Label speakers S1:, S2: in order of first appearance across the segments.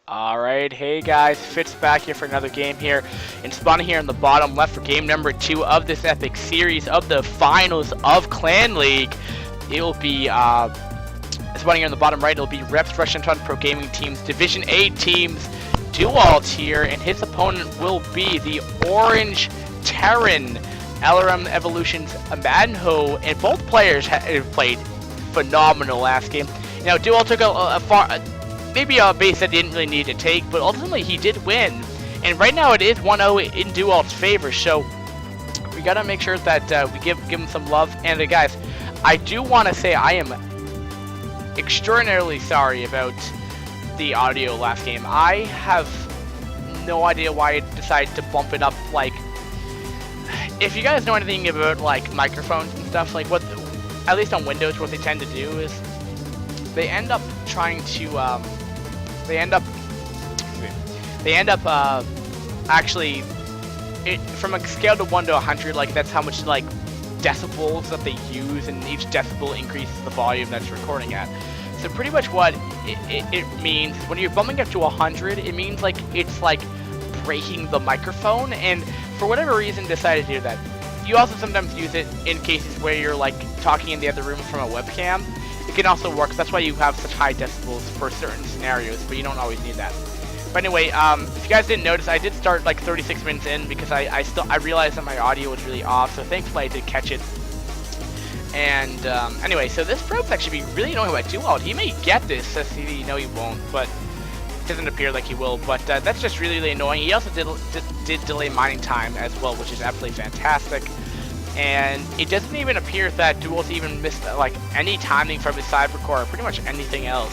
S1: Alright, hey guys, Fitz back here for another game here, and spawning here in the bottom left for game number 2 of this epic series of the finals of Clan League. It will be, spawning here in the bottom right, it'll be Reps Russian Ton Pro Gaming Team's Division 8 teams, Dewalt here, and his opponent will be the Orange Terran, LRM Evolution's MADiNHO, and both players have played phenomenal last game. Now, Dewalt took maybe a base that he didn't really need to take, but ultimately he did win. And right now it is 1-0 in Dewalt's favor, so we gotta make sure that we give him some love. And guys, I do want to say I am extraordinarily sorry about the audio last game. I have no idea why I decided to bump it up. Like, if you guys know anything about like microphones and stuff, like what, at least on Windows, what they tend to do is they end up trying to they end up actually, from a scale to 1 to 100, like that's how much like decibels that they use, and each decibel increases the volume that's recording at. So pretty much what it means is when you're bumping up to 100, it means like it's like breaking the microphone, and for whatever reason decided to do that. You also sometimes use it in cases where you're like talking in the other room from a webcam. It can also work, so that's why you have such high decibels for certain scenarios, but you don't always need that. But anyway, if you guys didn't notice, I did start like 36 minutes in because I realized that my audio was really off, so thankfully I did catch it. And anyway, so this probe's actually be really annoying about Dewalt. He may get this, SCD, no he won't, but it doesn't appear like he will, but that's just really, really annoying. He also did delay mining time as well, which is absolutely fantastic. And it doesn't even appear that Dewalt even missed like any timing from his cyber core or pretty much anything else.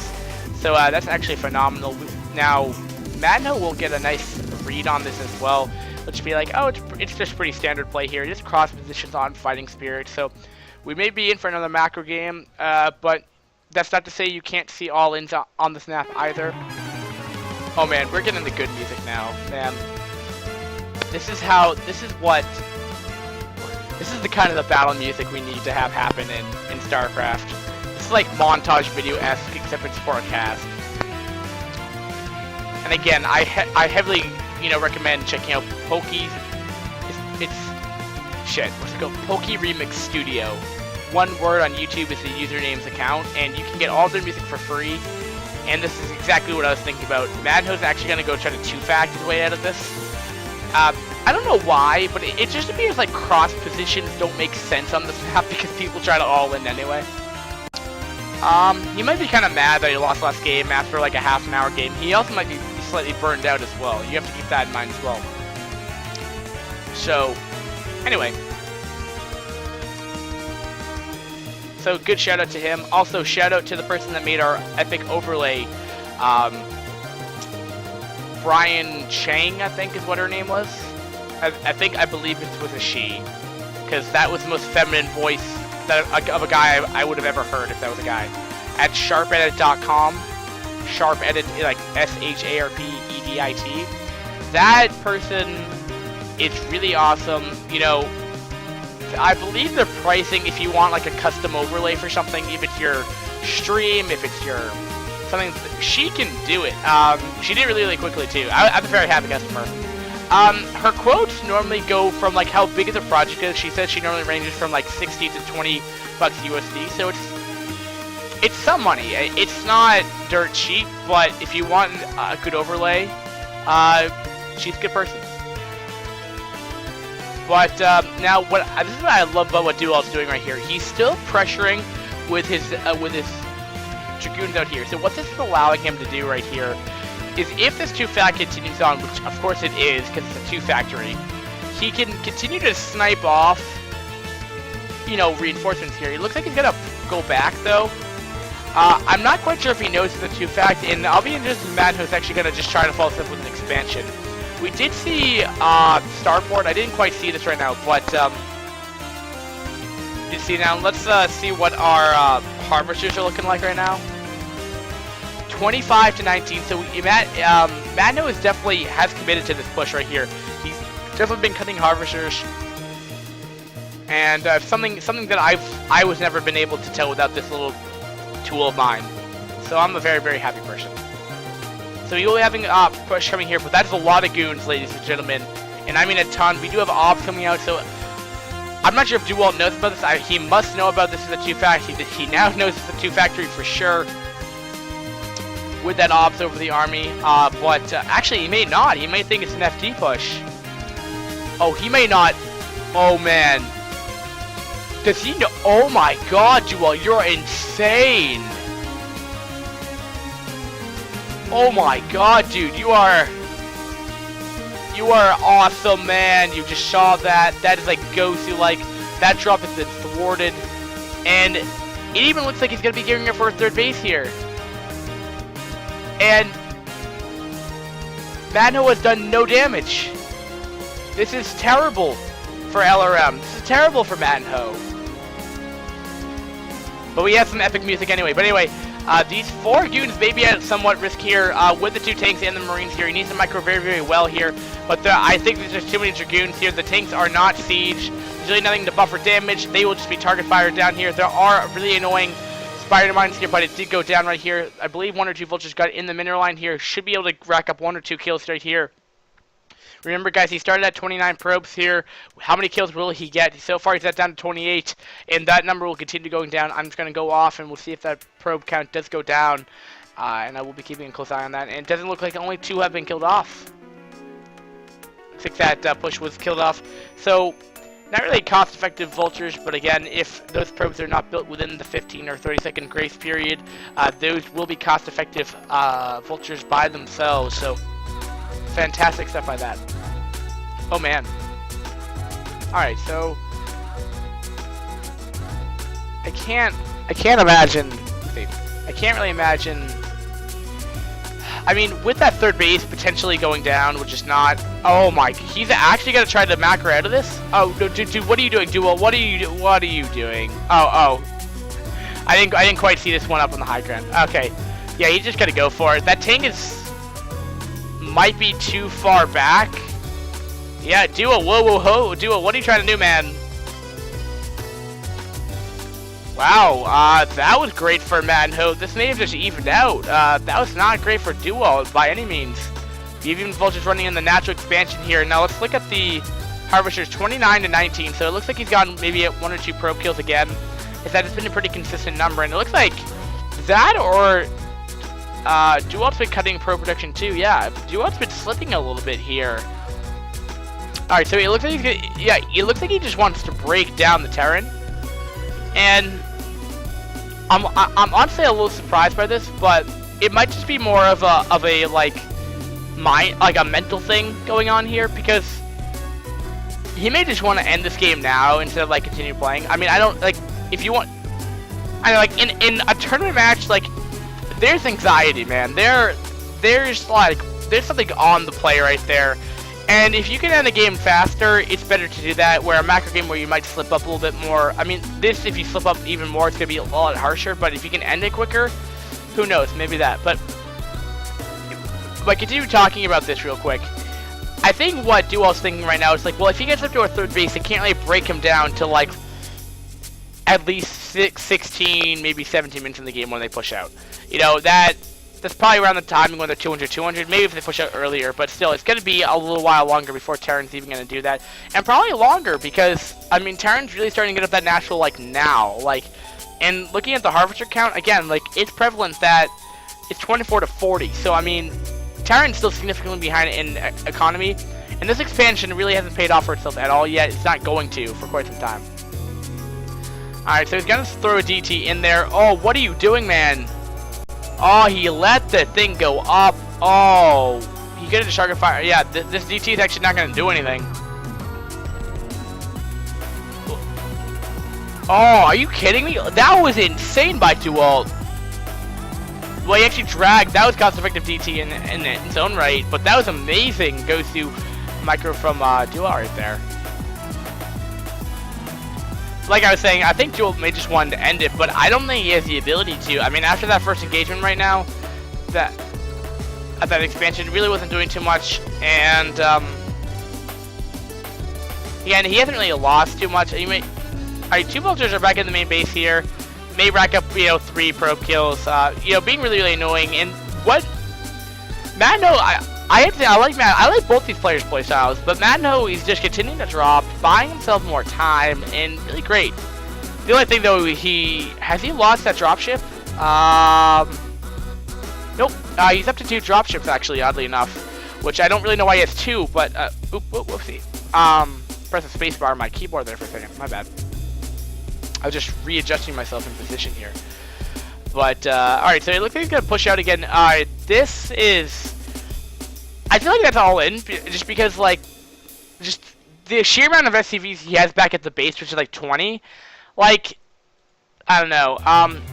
S1: So that's actually phenomenal. Now, MADiNHO will get a nice read on this as well, which be like, oh, it's just pretty standard play here. Just cross positions on Fighting Spirit. So we may be in for another macro game, but that's not to say you can't see all ins on the snap either. Oh man, we're getting the good music now, man. This is the kind of the battle music we need to have happen in StarCraft. This is like montage video-esque, except it's forecast. And again, I heavily, recommend checking out Pokey. What's it called? Pokey Remix Studio. One word on YouTube is the username's account, and you can get all their music for free. And this is exactly what I was thinking about. MADiNHO's actually gonna go try to 2-fact his way out of this. I don't know why, but it just appears like cross positions don't make sense on this map because people try to all in anyway. He might be kind of mad that he lost last game after like a half-an-hour game. He also might be slightly burned out as well. You have to keep that in mind as well. So, anyway. So, good shout out to him. Also, shout out to the person that made our epic overlay. Brian Chang, I think is what her name was. I believe it was a she, because that was the most feminine voice of a guy I would have ever heard if that was a guy. At sharpedit.com, sharpedit, like SHARPEDIT. That person is really awesome. I believe they're pricing if you want like a custom overlay for something, if it's your stream, if it's your something, she can do it. She did it really, really quickly too. I'm a very happy customer. Her quotes normally go from like how big of the project is. She says she normally ranges from like 60 to 20 bucks USD, so it's some money. It's not dirt cheap, but if you want a good overlay, she's a good person. But now, this is what I love about what Dewalt's doing right here. He's still pressuring with his Dragoons out here. So what this is allowing him to do right here is, if this 2-fact continues on, which of course it is because it's a 2-factory, he can continue to snipe off, reinforcements here. It looks like he's gonna go back though. I'm not quite sure if he knows it's a 2-fact, and I'll be interested in MADiNHO's actually gonna just try to follow this up with an expansion. We did see Starport. I didn't quite see this right now, but you see now. Let's see what our harvesters are looking like right now. 25 to 19. So MADiNHO is definitely has committed to this push right here. He's definitely been cutting harvesters, and something that I was never been able to tell without this little tool of mine. So I'm a very, very happy person. So we will be having push coming here, but that's a lot of goons, ladies and gentlemen. And I mean a ton. We do have ops coming out, so I'm not sure if Dewalt knows about this. He must know about this as a 2 factory. He now knows it's a 2 factory for sure with that ops over the army. But actually, he may not. He may think it's an FD push. Oh, he may not. Oh, man. Does he know? Oh, my God, Dewalt, you're insane. Oh, my God, dude. You are awesome, man. You just saw that. That is like Gosu-like. That drop has been thwarted. And it even looks like he's going to be gearing up for a 3rd base here. And MADiNHO has done no damage. This is terrible for LRM. This is terrible for MADiNHO. But we have some epic music anyway. But anyway, these 4 goons may be at somewhat risk here with the 2 tanks and the Marines here. He needs to micro very, very well here. But I think there's just too many Dragoons here. The tanks are not siege. There's really nothing to buffer damage. They will just be target fire down here. There are really annoying spider mines here, but it did go down right here. I believe 1 or 2 vultures got in the mineral line here. Should be able to rack up 1 or 2 kills right here. Remember, guys, he started at 29 probes here. How many kills will he get? So far, he's at down to 28, and that number will continue going down. I'm just going to go off, and we'll see if that probe count does go down, and I will be keeping a close eye on that. And it doesn't look like only 2 have been killed off. Looks like that push was killed off. So, not really cost-effective vultures, but again, if those probes are not built within the 15 or 30-second grace period, those will be cost-effective vultures by themselves. So, fantastic stuff by that. Oh man. Alright, so I can't imagine. I can't really imagine. I mean, with that 3rd base potentially going down, which is not. Oh my! He's actually gonna try to macro out of this. Oh no, dude! What are you doing, Dewalt? What are you doing? Oh. I didn't quite see this one up on the high ground. Okay. Yeah, you just gotta go for it. That tank might be too far back. Yeah, Dewalt, whoa, Dewalt, what are you trying to do, man? Wow, that was great for MADiNHO. This may have just evened out. That was not great for Dewalt by any means. Even Vulture's running in the natural expansion here. Now let's look at the Harvesters, 29 to 19. So it looks like he's gotten maybe 1 or 2 probe kills again. That has been a pretty consistent number, and it looks like that or Dewalt's been cutting pro production too. Yeah, Dewalt's been slipping a little bit here. All right, so it looks like it looks like he just wants to break down the Terran, and I'm honestly a little surprised by this, but it might just be more of a like a mental thing going on here, because he may just want to end this game now instead of like continue playing. I mean, I don't like if you want. I like in a tournament match, like there's anxiety, man. There's something on the play right there. And if you can end the game faster, it's better to do that. Where a macro game where you might slip up a little bit more. I mean, this, if you slip up even more, it's going to be a lot harsher. But if you can end it quicker, who knows? Maybe that. But continue talking about this real quick. I think what Dewalt's thinking right now is like, well, if he gets up to a 3rd base, it can't really break him down to like at least 16, maybe 17 minutes in the game when they push out. You know, that's probably around the timing when they're 200, maybe if they push out earlier, but still, it's going to be a little while longer before Terran's even going to do that. And probably longer, because, I mean, Terran's really starting to get up that natural, like, now. Like, and looking at the Harvester count, again, like, it's prevalent that it's 24 to 40. So, I mean, Terran's still significantly behind in economy, and this expansion really hasn't paid off for itself at all yet. It's not going to for quite some time. Alright, so he's going to throw a DT in there. Oh, what are you doing, man? Oh, he let the thing go up. Oh, he got into target fire. Yeah, this DT is actually not going to do anything. Oh, are you kidding me? That was insane by Dewalt. Well, he actually dragged. That was cost-effective DT in its own right, but that was amazing. Goes to micro from Dewalt right there. Like I was saying, I think Dewalt may just want to end it, but I don't think he has the ability to. I mean, after that first engagement right now, that expansion really wasn't doing too much, and yeah, and he hasn't really lost too much. Alright, 2 vultures are back in the main base here. May rack up, 3 probe kills. Being really, really annoying. And what MADiNHO, I have to say, I like both these players' play styles, but MADiNHO, he's just continuing to drop, buying himself more time, and really great. The only thing though, has he lost that dropship? Nope. He's up to 2 dropships actually, oddly enough, which I don't really know why he has 2, but whoopsie. Press the spacebar on my keyboard there for a second. My bad. I was just readjusting myself in position here. But alright, so it looks like he's gonna push out again. This is, I feel like that's all in, just because like, just the sheer amount of SCVs he has back at the base, which is like 20. Like, I don't know.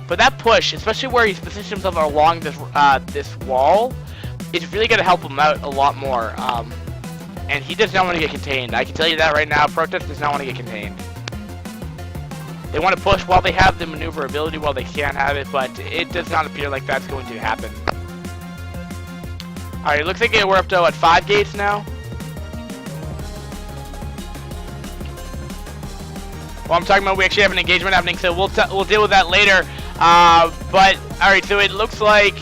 S1: But that push, especially where he's positioned himself along this this wall, is really gonna help him out a lot more. And he does not want to get contained. I can tell you that right now. Protest does not want to get contained. They want to push while they have the maneuverability, while they can't have it, but it does not appear like that's going to happen. Alright, it looks like we're up to, what, 5 gates now? Well, I'm talking about we actually have an engagement happening, so we'll deal with that later. But, alright, so it looks like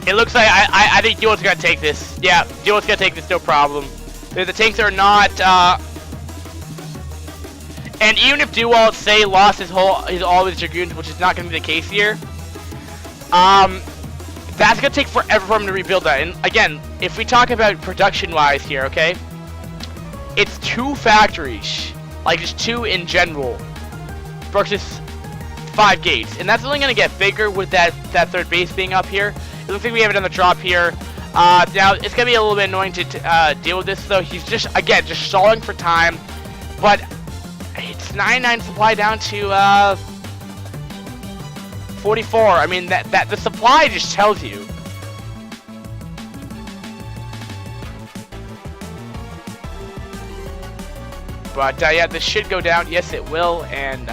S1: I think Dewalt's gonna take this. Yeah, Dewalt's gonna take this, no problem. The tanks are not, and even if Dewalt, say, lost all his Dragoons, which is not gonna be the case here, that's gonna take forever for him to rebuild that. And again, if we talk about production-wise here, okay, it's 2 factories, like just 2 in general, versus 5 gates, and that's only gonna get bigger with that 3rd base being up here. It looks like we have another drop here. Now it's gonna be a little bit annoying to deal with this, though. He's just stalling for time, but it's 99 supply down to 44. I mean, that the supply just tells you. But yeah, this should go down. Yes, it will. And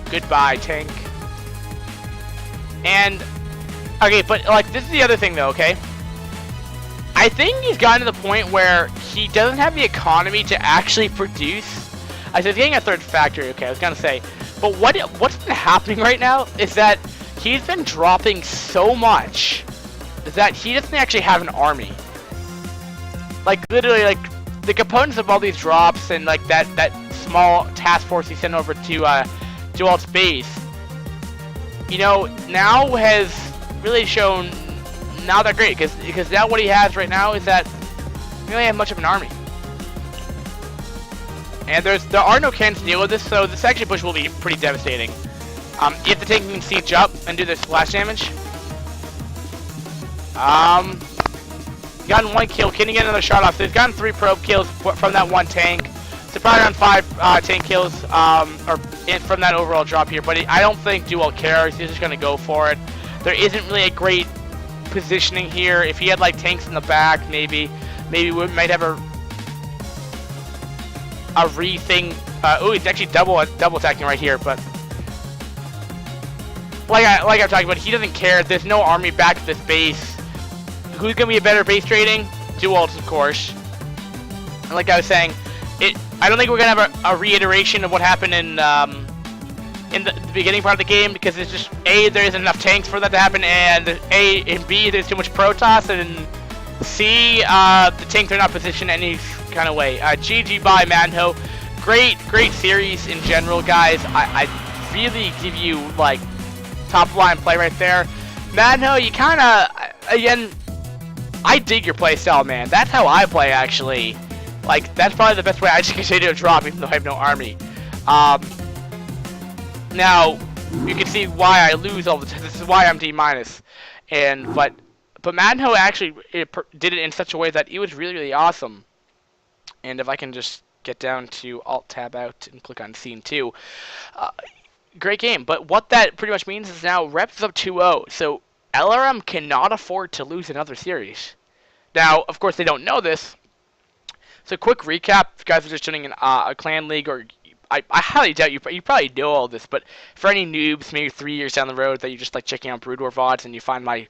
S1: goodbye, tank. And okay, but like this is the other thing, though. Okay, I think he's gotten to the point where he doesn't have the economy to actually produce. I said he's getting a 3rd factory. Okay, I was gonna say, but what's been happening right now is that he's been dropping so much that he doesn't actually have an army. Like literally, like the components of all these drops and like that small task force he sent over to Dewalt's base, you know, now has really shown not that great, because now what he has right now is that he really have much of an army. And there are no cannons to deal with this, so this actually push will be pretty devastating. If the tank can siege up and do their splash damage. Gotten 1 kill. Can he get another shot off? So he's gotten 3 probe kills from that 1 tank. So probably around 5 tank kills from that overall drop here. But I don't think Dewalt cares. He's just going to go for it. There isn't really a great positioning here. If he had like tanks in the back, maybe we might have a rethink. Oh, he's actually double attacking right here. But like I'm talking about, he doesn't care. There's no army back at this base. Who's gonna be a better base trading? Dewalt, of course. And like I was saying, I don't think we're gonna have a reiteration of what happened in the beginning part of the game, because it's just A, there isn't enough tanks for that to happen, and B, there's too much Protoss, and C, the tanks are not positioned any kind of way. GG by MADiNHO. Great series in general, guys. I really give you like top line play right there. MADiNHO, you kind of, again, I dig your play style, man. That's how I play, actually. Like, that's probably the best way I just continue to drop, even though I have no army. Now, you can see why I lose all the time. This is why I'm D-. But MADiNHO actually did it in such a way that it was really, really awesome. And if I can just get down to Alt-Tab out and click on Scene 2. Great game. But what that pretty much means is now Reps is up 2-0. So LRM cannot afford to lose another series. Now, of course, they don't know this. So quick recap, if you guys are just tuning in a clan league, or I highly doubt you probably know all this, but for any noobs, maybe 3 years down the road that you just like checking out Brood War VODs and you find my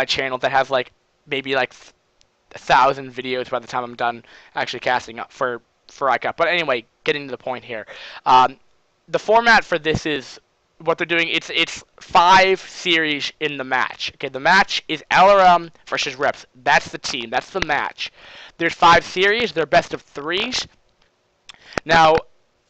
S1: channel that has like maybe like 1,000 videos by the time I'm done actually casting up for ICAP. But anyway, getting to the point here. The format for this is what they're doing, it's 5 series in the match. Okay, the match is LRM versus Reps. That's the team. That's the match. There's 5 series. They're best of 3s. Now,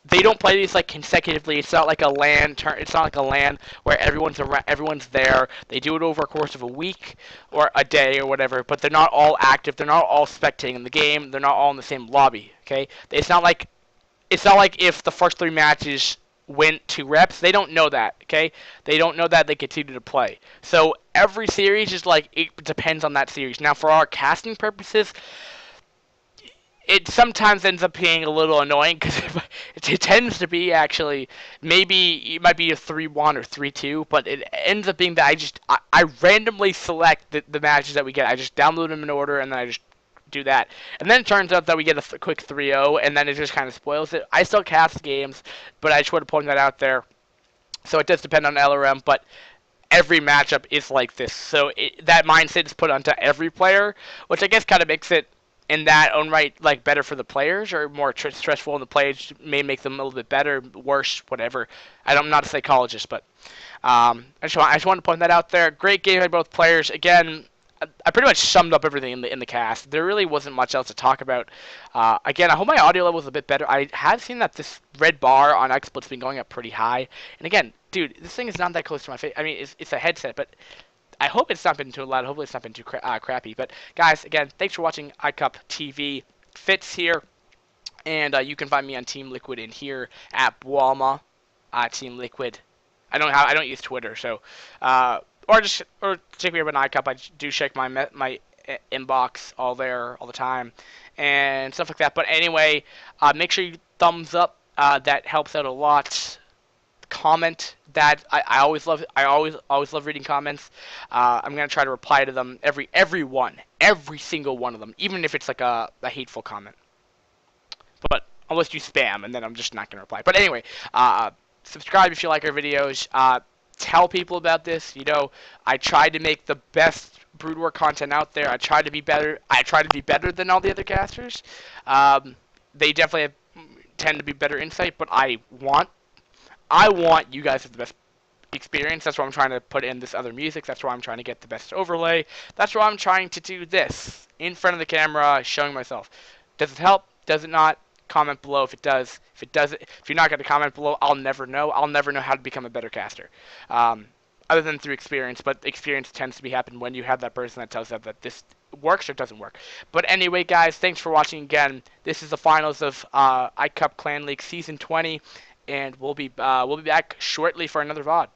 S1: they don't play these like consecutively. It's not like a LAN turn. It's not like a LAN where everyone's there. They do it over a course of a week or a day or whatever. But they're not all active. They're not all spectating in the game. They're not all in the same lobby. Okay, it's not like if the first 3 matches went to Reps. They don't know that. Okay, they don't know that. They continue to play. So every series is like, it depends on that series. Now, for our casting purposes, it sometimes ends up being a little annoying because it tends to be, actually, maybe it might be a 3-1 or 3-2, but it ends up being that I randomly select the matches that we get. I just download them in order, and then I just do that. And then it turns out that we get a quick 3-0, and then it just kind of spoils it. I still cast games, but I just want to point that out there. So it does depend on LRM, but every matchup is like this. So that mindset is put onto every player, which I guess kind of makes it, in that own right, like, better for the players, or more stressful, and the players may make them a little bit better, worse, whatever. I'm not a psychologist, but I just want to point that out there. Great game by both players. Again, I pretty much summed up everything in the cast. There really wasn't much else to talk about. Again, I hope my audio level is a bit better. I have seen that this red bar on XSplit's been going up pretty high. And again, dude, this thing is not that close to my face. I mean, it's a headset, but I hope it's not been too loud. Hopefully it's not been too crappy. But guys, again, thanks for watching iCup TV. Fitz here, and you can find me on Team Liquid in here at Walma. Team Liquid. I don't use Twitter, so or check me up on iCup. I do check my inbox all there all the time and stuff like that. But anyway, make sure you thumbs up. That helps out a lot. Comment that I always love. I always love reading comments. I'm gonna try to reply to them, every single one of them, even if it's like a hateful comment. But unless you spam, and then I'm just not gonna reply. But anyway, subscribe if you like our videos. Tell people about this. You know, I try to make the best Brood War content out there. I try to be better. I try to be better than all the other casters. They definitely tend to be better insight, but I want you guys to have the best experience. That's why I'm trying to put in this other music. That's why I'm trying to get the best overlay. That's why I'm trying to do this in front of the camera, showing myself. Does it help? Does it not? Comment below if it does. If it doesn't, if you're not going to comment below, I'll never know. I'll never know how to become a better caster. Other than through experience, but experience tends to be happen when you have that person that tells you that this works or doesn't work. But anyway, guys, thanks for watching again. This is the finals of iCup Clan League Season 20, and we'll be back shortly for another VOD.